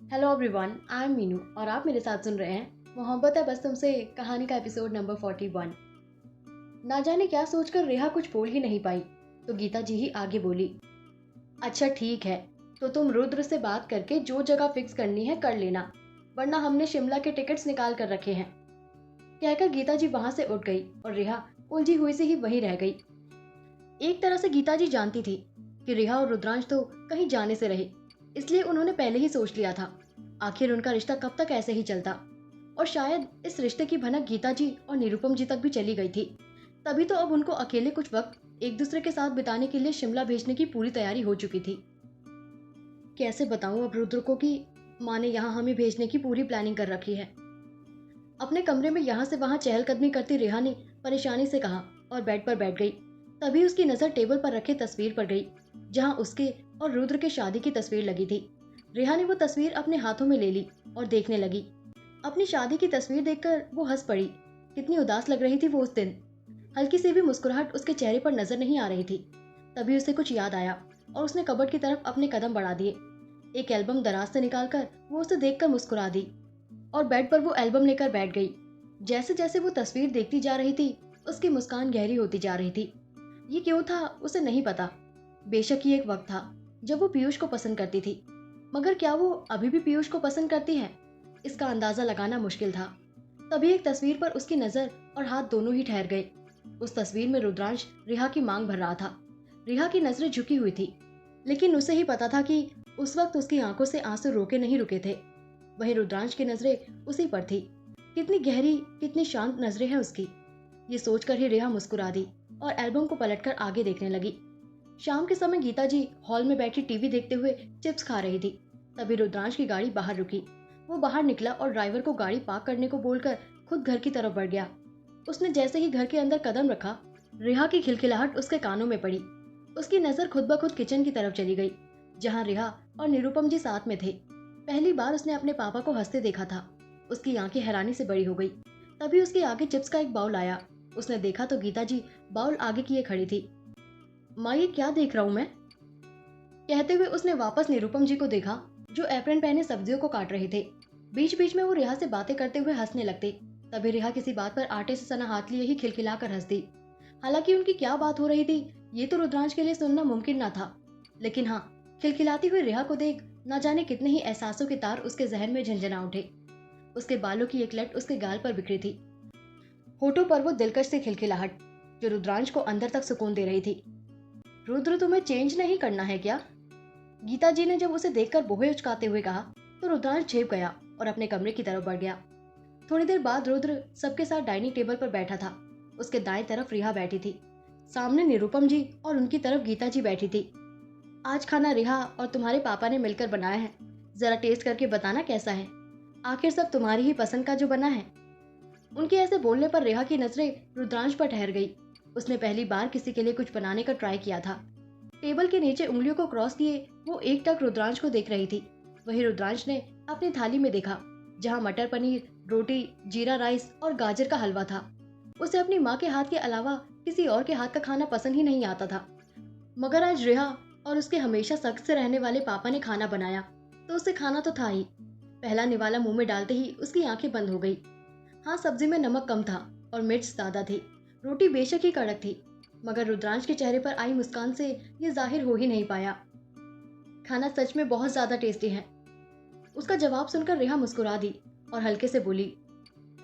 Hello everyone, I am Meenu और आप मेरे साथ सुन रहे हैं मोहब्बत है बस तुमसे कहानी का एपिसोड नंबर 41। ना जाने क्या सोचकर रेहा कुछ बोल ही नहीं पाई, तो गीता जी ही आगे बोली। अच्छा ठीक है, तो तुम रुद्र से बात करके जो जगह फिक्स करनी है कर लेना, वरना हमने शिमला के टिकट्स निकाल कर रखे हैं। कहकर गीता जी वहां से उठ गई और रेहा उलझी हुई से ही वहीं रह गई। एक तरह से गीता जी जानती थी कि रेहा और रुद्रांश तो कहीं जाने से रहे, इसलिए उन्होंने पहले ही सोच लिया था आखिर उनका रिश्ता कब तक ऐसे ही चलता। और शायद इस रिश्ते की भनक गीता जी और निरुपम जी तक भी चली गई थी। तभी तो अब उनको अकेले कुछ वक्त एक दूसरे के साथ बिताने के लिए शिमला भेजने की पूरी तैयारी हो चुकी थी। कैसे बताऊं अब रुद्र को कि माँ ने यहाँ हमें भेजने की पूरी प्लानिंग कर रखी है। अपने कमरे में यहाँ से वहां चहलकदमी करती रेहा ने परेशानी से कहा और बेड पर बैठ गई। तभी उसकी नजर टेबल पर रखे तस्वीर पर गई, जहां उसके और रुद्र के शादी की तस्वीर लगी थी। रेहा ने वो तस्वीर अपने हाथों में ले ली और देखने लगी। अपनी शादी की तस्वीर देखकर वो हंस पड़ी। कितनी उदास लग रही थी वो उस दिन। हल्की सी भी मुस्कुराहट उसके चेहरे पर नजर नहीं आ रही थी। तभी उसे कुछ याद आया और उसने कबर्ड की तरफ अपने कदम बढ़ा दिए। एक एल्बम दराज से निकालकर वो उसे देखकर मुस्कुरा दी और बेड पर वो एल्बम लेकर बैठ गई। जैसे जैसे वो तस्वीर देखती जा रही थी, उसकी मुस्कान गहरी होती जा रही थी। ये क्यों था उसे नहीं पता। बेशक ये एक वक्त था जब वो पीयूष को पसंद करती थी, मगर क्या वो अभी भी पीयूष को पसंद करती है, इसका अंदाजा लगाना मुश्किल था। तभी एक तस्वीर पर उसकी नजर और हाथ दोनों ही ठहर गए। उस तस्वीर में रुद्रांश रिहा की मांग भर रहा था। रिहा की नजरें झुकी हुई थी, लेकिन उसे ही पता था कि उस वक्त उसकी आंखों से आंसू रोके नहीं रुके थे। वहीं रुद्रांश की नजरें उसी पर थी। कितनी गहरी, कितनी शांत नजरें हैं उसकी। ये सोचकर ही रेहा मुस्कुरा दी और एल्बम को पलटकर आगे देखने लगी। शाम के समय गीता जी हॉल में बैठी टीवी देखते हुए चिप्स खा रही थी। तभी रुद्रांश की गाड़ी बाहर रुकी। वो बाहर निकला और ड्राइवर को गाड़ी पार्क करने को बोलकर खुद घर की तरफ बढ़ गया। उसने जैसे ही घर के अंदर कदम रखा, रेहा की खिलखिलाहट उसके कानों में पड़ी। उसकी नजर खुद ब खुद किचन की तरफ चली गई, जहाँ रेहा और निरुपम जी साथ में थे। पहली बार उसने अपने पापा को हंसते देखा था। उसकी आंखें हैरानी से बड़ी हो गई। तभी उसके आगे चिप्स का एक बाउल आया। उसने देखा तो गीता जी बाउल आगे किए खड़ी थी। माँ, ये क्या देख रहा हूँ मैं? कहते हुए उसने वापस निरुपम जी को देखा, जो एप्रन पहने सब्जियों को काट रहे थे। बीच बीच में वो रेहा से बातें करते हुए हंसने लगते। तभी रेहा किसी बात पर आटे से सना हाथ लिए ही खिलखिलाकर हंस दी। हालांकि उनकी क्या बात हो रही थी, ये तो रुद्रांश के लिए सुनना मुमकिन ना था। लेकिन हाँ, खिलखिलाती हुई रेहा को देख न जाने कितने ही एहसासों के तार उसके जहन में झंझना उठे। उसके बालों की एक लट उसके गाल पर बिखरी थी। होठों पर वो दिलकश से खिलखिलाहट, जो रुद्रांश को अंदर तक सुकून दे रही थी। रुद्र, तुम्हें चेंज नहीं करना है क्या? गीता जी ने जब उसे देखकर बोहे उचकाते हुए कहा, तो रुद्रांश झेप गया और अपने कमरे की तरफ बढ़ गया। थोड़ी देर बाद रुद्र सबके साथ डाइनिंग टेबल पर बैठा था। उसके दाएं तरफ रिहा बैठी थी। सामने निरुपम जी और उनकी तरफ गीता जी बैठी थी। आज खाना रिहा और तुम्हारे पापा ने मिलकर बनाया है। जरा टेस्ट करके बताना कैसा है। आखिर सब तुम्हारी ही पसंद का जो बना है। उनके ऐसे बोलने पर रेहा की नजरें रुद्रांश पर ठहर गई। उसने पहली बार किसी के लिए कुछ बनाने का ट्राई किया था। टेबल के नीचे उंगलियों को क्रॉस किए वो एकटक रुद्रांश को देख रही थी। वहीं रुद्रांश ने अपनी थाली में देखा, जहां मटर पनीर, रोटी, जीरा राइस और गाजर का हलवा था। उसे अपनी माँ के हाथ के अलावा किसी और के हाथ का खाना पसंद ही नहीं आता था। मगर आज रेहा और उसके हमेशा सख्त से रहने वाले पापा ने खाना बनाया, तो उसे खाना तो था ही। पहला निवाला मुंह में डालते ही उसकी आंखें बंद हो गई। हाँ, सब्जी में नमक कम था और मिर्च ज्यादा थी। रोटी बेशक ही कड़क थी, मगर रुद्रांश के चेहरे पर आई मुस्कान से ये जाहिर हो ही नहीं पाया। खाना सच में बहुत ज्यादा टेस्टी है। उसका जवाब सुनकर रेहा मुस्कुरा दी और हल्के से बोली,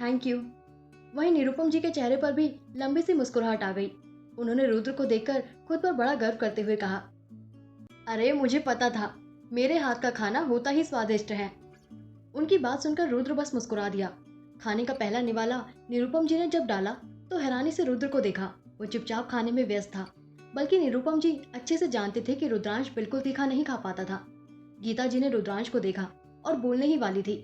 थैंक यू। वहीं निरुपम जी के चेहरे पर भी लंबी सी मुस्कुराहट आ गई। उन्होंने रुद्र को देखकर खुद पर बड़ा गर्व करते हुए कहा, अरे मुझे पता था मेरे हाथ का खाना होता ही स्वादिष्ट है। उनकी बात सुनकर रुद्र बस मुस्कुरा दिया। खाने का पहला निवाला निरुपम जी ने जब डाला, तो हैरानी से रुद्र को देखा। वो चुपचाप खाने में व्यस्त था। बल्कि निरुपम जी अच्छे से जानते थे कि रुद्रांश बिल्कुल तीखा नहीं खा पाता था। गीता जी ने रुद्रांश को देखा और बोलने ही वाली थी,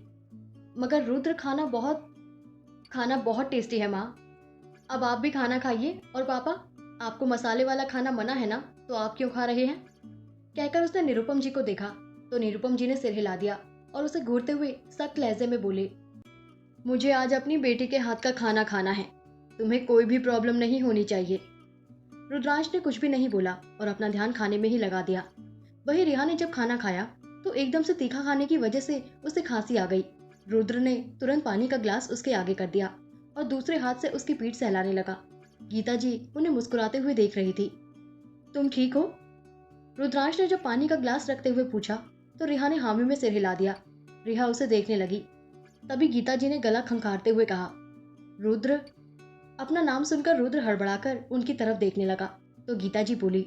मगर रुद्र, खाना बहुत टेस्टी है माँ। अब आप भी खाना खाइए। और पापा, आपको मसाले वाला खाना मना है ना, तो आप क्यों खा रहे हैं? कहकर उसने निरुपम जी को देखा, तो निरुपम जी ने सिर हिला दिया और उसे घूरते हुए सख्त लहजे में बोले, मुझे आज अपनी बेटी के हाथ का खाना खाना है। तुम्हें कोई भी प्रॉब्लम नहीं होनी चाहिए। रुद्रांश ने कुछ भी नहीं बोला और अपना ध्यान खाने में ही लगा दिया। वही रिहा ने जब खाना खाया, तो एकदम से तीखा खाने की वजह से उसे खांसी आ गई। रुद्र ने तुरंत पानी का ग्लास उसके आगे कर दिया और दूसरे हाथ से उसकी पीठ सहलाने लगा। गीता जी उन्हें मुस्कुराते हुए देख रही थी। तुम ठीक हो? रुद्रांश ने जब पानी का ग्लास रखते हुए पूछा तो रिहा ने हामी में सिर हिला दिया। रिहा उसे देखने लगी। तभी गीता जी ने गला खंखारते हुए कहा, रुद्र। अपना नाम सुनकर रुद्र हड़बड़ाकर उनकी तरफ देखने लगा तो गीता जी बोली,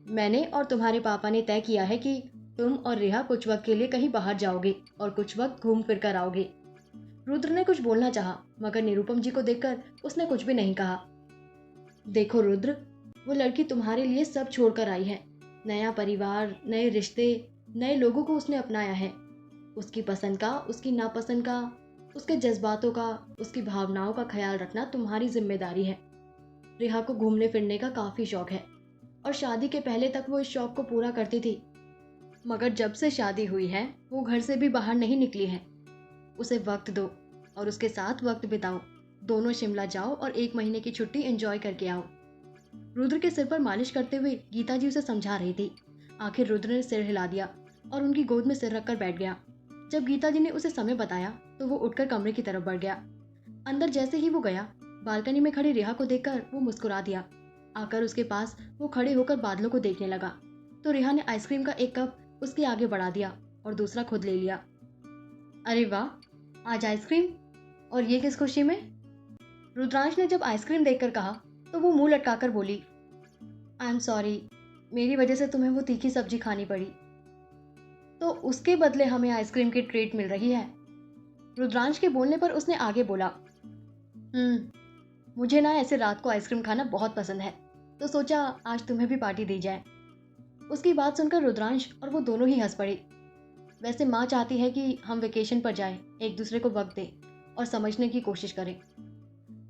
मैंने और तुम्हारे पापा ने तय किया है कि तुम और रिहा कुछ वक्त के लिए कहीं बाहर जाओगे और कुछ वक्त घूम फिर कर आओगे। रुद्र ने कुछ बोलना चाहा मगर निरुपम जी को देखकर उसने कुछ भी नहीं कहा। देखो रुद्र, वो लड़की तुम्हारे लिए सब छोड़कर आई है। नया परिवार, नए रिश्ते, नए लोगों को उसने अपनाया है। उसकी पसंद का, उसकी नापसंद का, उसके जज्बातों का, उसकी भावनाओं का ख्याल रखना तुम्हारी जिम्मेदारी है। रिहा को घूमने फिरने का काफी शौक है और शादी के पहले तक वो इस शौक को पूरा करती थी, मगर जब से शादी हुई है वो घर से भी बाहर नहीं निकली है। उसे वक्त दो और उसके साथ वक्त बिताओ। दोनों शिमला जाओ और 1 महीने की छुट्टी एंजॉय करके आओ। रुद्र के सिर पर मालिश करते हुए गीता जी उसे समझा रही थी। आखिर रुद्र ने सिर हिला दिया और उनकी गोद में सिर रखकर बैठ गया। जब गीता जी ने उसे समय बताया तो वो उठकर कमरे की तरफ बढ़ गया। अंदर जैसे ही वो गया, बालकनी में खड़ी रिहा को देखकर वो मुस्कुरा दिया। आकर उसके पास वो खड़े होकर बादलों को देखने लगा तो रिहा ने आइसक्रीम का एक कप उसके आगे बढ़ा दिया और दूसरा खुद ले लिया। अरे वाह, आज आइसक्रीम, और ये किस खुशी में? रुद्रांश ने जब आइसक्रीम देखकर कहा तो वो मुंह लटकाकर बोली, आई एम सॉरी, मेरी वजह से तुम्हें वो तीखी सब्जी खानी पड़ी, तो उसके बदले हमें आइसक्रीम की ट्रीट मिल रही है। रुद्रांश के बोलने पर उसने आगे बोला, मुझे ना ऐसे रात को आइसक्रीम खाना बहुत पसंद है, तो सोचा आज तुम्हें भी पार्टी दी जाए। उसकी बात सुनकर रुद्रांश और वो दोनों ही हंस पड़े। वैसे माँ चाहती है कि हम वेकेशन पर जाएं, एक दूसरे को वक्त दें और समझने की कोशिश करें।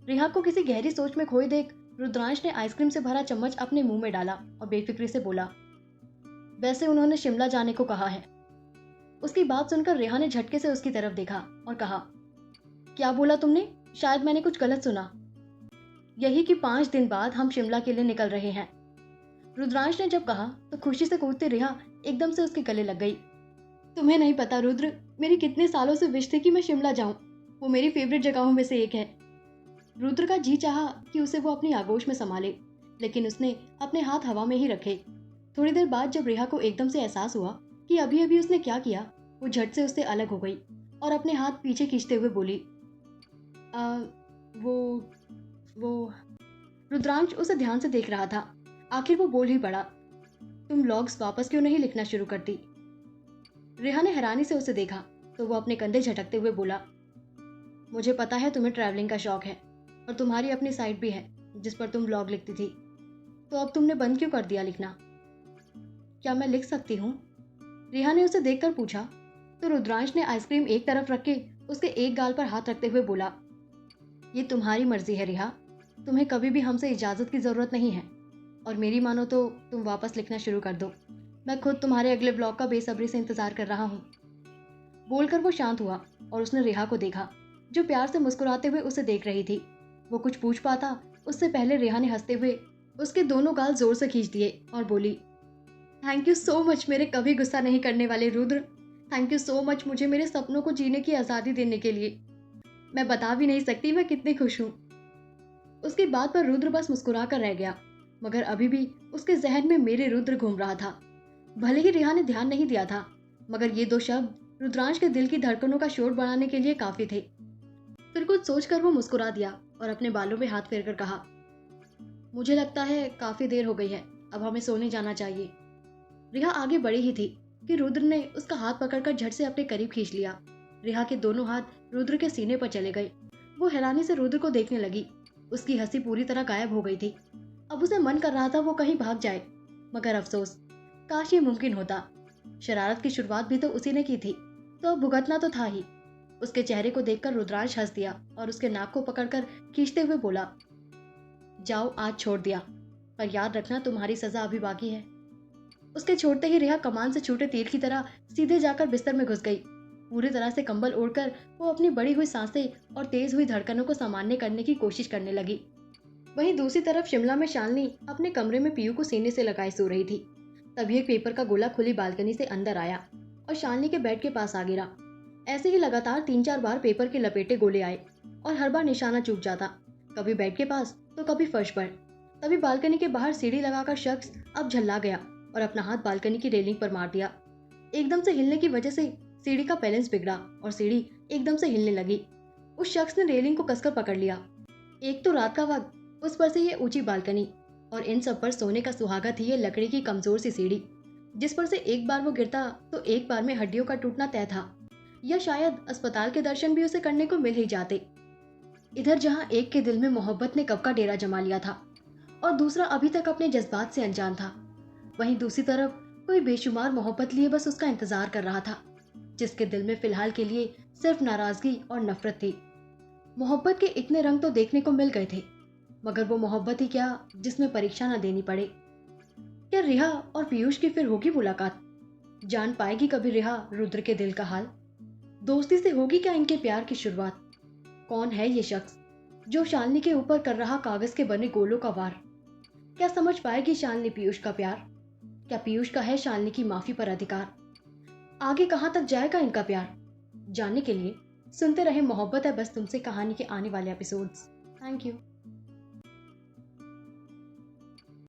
रिहा को किसी गहरी सोच में खोए देख रुद्रांश ने आइसक्रीम से भरा चम्मच अपने मुंह में डाला और बेफिक्री से बोला, वैसे उन्होंने शिमला जाने को कहा है। उसकी बात सुनकर रिहा ने झटके से उसकी तरफ देखा और कहा, क्या बोला तुमने? शायद मैंने कुछ गलत सुना। यही कि 5 दिन बाद हम शिमला के लिए निकल रहे हैं। रुद्रांश ने जब कहा तो खुशी से कूदती रिहा एकदम से उसके गले लग गई। तुम्हें नहीं पता रुद्र, मेरी कितने सालों से विश थी कि मैं शिमला जाऊं। वो मेरी फेवरेट जगहों में से एक है। रुद्र का जी चाहा कि उसे वो अपनी आगोश में संभाले, लेकिन उसने अपने हाथ हवा में ही रखे। थोड़ी देर बाद जब रिहा को एकदम से एहसास हुआ कि अभी अभी उसने क्या किया, वो झट से उससे अलग हो गई और अपने हाथ पीछे खींचते हुए बोली, वो रुद्रांश उसे ध्यान से देख रहा था। आखिर वो बोल ही पड़ा, तुम लॉग्स वापस क्यों नहीं लिखना शुरू करती? रिहा ने हैरानी से उसे देखा तो वो अपने कंधे झटकते हुए बोला, मुझे पता है तुम्हें ट्रैवलिंग का शौक है और तुम्हारी अपनी साइट भी है जिस पर तुम ब्लॉग लिखती थी, तो अब तुमने बंद क्यों कर दिया लिखना? क्या मैं लिख सकती हूँ? रिहा ने उसे देखकर पूछा तो रुद्रांश ने आइसक्रीम एक तरफ रख के उसके एक गाल पर हाथ रखते हुए बोला, ये तुम्हारी मर्जी है रिहा, तुम्हें कभी भी हमसे इजाज़त की ज़रूरत नहीं है, और मेरी मानो तो तुम वापस लिखना शुरू कर दो। मैं खुद तुम्हारे अगले ब्लॉग का बेसब्री से इंतज़ार कर रहा हूँ। बोलकर वो शांत हुआ और उसने रिहा को देखा जो प्यार से मुस्कुराते हुए उसे देख रही थी। वो कुछ पूछ पाता उससे पहले रिहा ने हंसते हुए उसके दोनों गाल जोर से खींच दिए और बोली, थैंक यू सो मच मेरे कभी गुस्सा नहीं करने वाले Rudra. Thank you so much मुझे मेरे सपनों को जीने की आज़ादी देने के लिए। मैं बता भी नहीं सकती मैं कितनी खुश हूँ। उसकी बात पर रुद्र बस मुस्कुरा कर रह गया, मगर अभी भी उसके जहन में मेरे रुद्र घूम रहा था। भले ही रिहा ने ध्यान नहीं दिया था, मगर ये 2 शब्द रुद्रांश के दिल की धड़कनों का शोर बढ़ाने के लिए काफी थे। फिर कुछ सोचकर वो मुस्कुरा दिया और अपने बालों में हाथ फेरकर कहा, मुझे लगता है काफी देर हो गई है, अब हमें सोने जाना चाहिए। रिहा आगे बढ़ी ही थी कि रुद्र ने उसका हाथ पकड़कर झट से अपने करीब खींच लिया। रिहा के दोनों हाथ रुद्र के सीने पर चले गए। वो हैरानी से रुद्र को देखने लगी। उसकी हंसी पूरी तरह गायब हो गई थी। अब उसे मन कर रहा था वो कहीं भाग जाए, मगर अफसोस, काश ये मुमकिन होता। शरारत की शुरुआत भी तो उसी ने की थी, तो अब भुगतना तो था ही। उसके चेहरे को देखकर रुद्रांश हंस दिया और उसके नाक को पकड़कर खींचते हुए बोला, जाओ आज छोड़ दिया, पर याद रखना तुम्हारी सजा अभी बाकी है। उसके छोड़ते ही रिहा कमान से छूटे तीर की तरह सीधे जाकर बिस्तर में घुस गई। पूरी तरह से कंबल ओढ़कर वो अपनी बढ़ी हुई सांसें और तेज हुई धड़कनों को सामान्य करने की कोशिश करने लगी। वहीं दूसरी तरफ शिमला में शालिनी अपने कमरे में पीयू को सीने से लगाए सो रही थी। तभी एक पेपर का गोला खुली बालकनी से अंदर आया। और शालिनी के बेड के पास आ गिरा। ऐसे ही लगातार 3-4 बार पेपर के लपेटे गोले आए और हर बार निशाना चूक जाता, कभी बेड के पास तो कभी फर्श पर। तभी बालकनी के बाहर सीढ़ी लगाकर शख्स अब झल्ला गया और अपना हाथ बालकनी की रेलिंग पर मार दिया। एकदम से हिलने की वजह से सीढ़ी का बैलेंस बिगड़ा और सीढ़ी एकदम से हिलने लगी। उस शख्स ने रेलिंग को कसकर पकड़ लिया। एक तो रात का वक्त, उस पर से ये ऊंची बालकनी और इन सब पर सोने का सुहागा थी ये लकड़ी की कमजोर सी सीढ़ी, जिस पर से एक बार वो गिरता तो एक बार में हड्डियों का टूटना तय था, या शायद अस्पताल के दर्शन भी उसे करने को मिल ही जाते। इधर जहां एक के दिल में मोहब्बत ने कब का डेरा जमा लिया था और दूसरा अभी तक अपने जज्बात से अनजान था, वहीं दूसरी तरफ कोई बेशुमार मोहब्बत लिए बस उसका इंतजार कर रहा था, जिसके दिल में फिलहाल के लिए सिर्फ नाराजगी और नफरत थी। मोहब्बत के इतने रंग तो देखने को मिल गए थे, मगर वो मोहब्बत ही क्या जिसमें परीक्षा ना देनी पड़े। क्या रिहा और पीयूष की फिर होगी मुलाकात? जान पाएगी कभी रिहा रुद्र के दिल का हाल? दोस्ती से होगी क्या इनके प्यार की शुरुआत? कौन है ये शख्स जो शालिनी के ऊपर कर रहा कागज के बने गोलों का वार? क्या समझ पाएगी शालिनी पीयूष का प्यार? क्या पीयूष का है शालिनी की माफी पर अधिकार? आगे कहां तक जाएगा इनका प्यार? जानने के लिए सुनते रहे मोहब्बत है बस तुमसे कहानी के आने वाले एपिसोड्स। Thank you.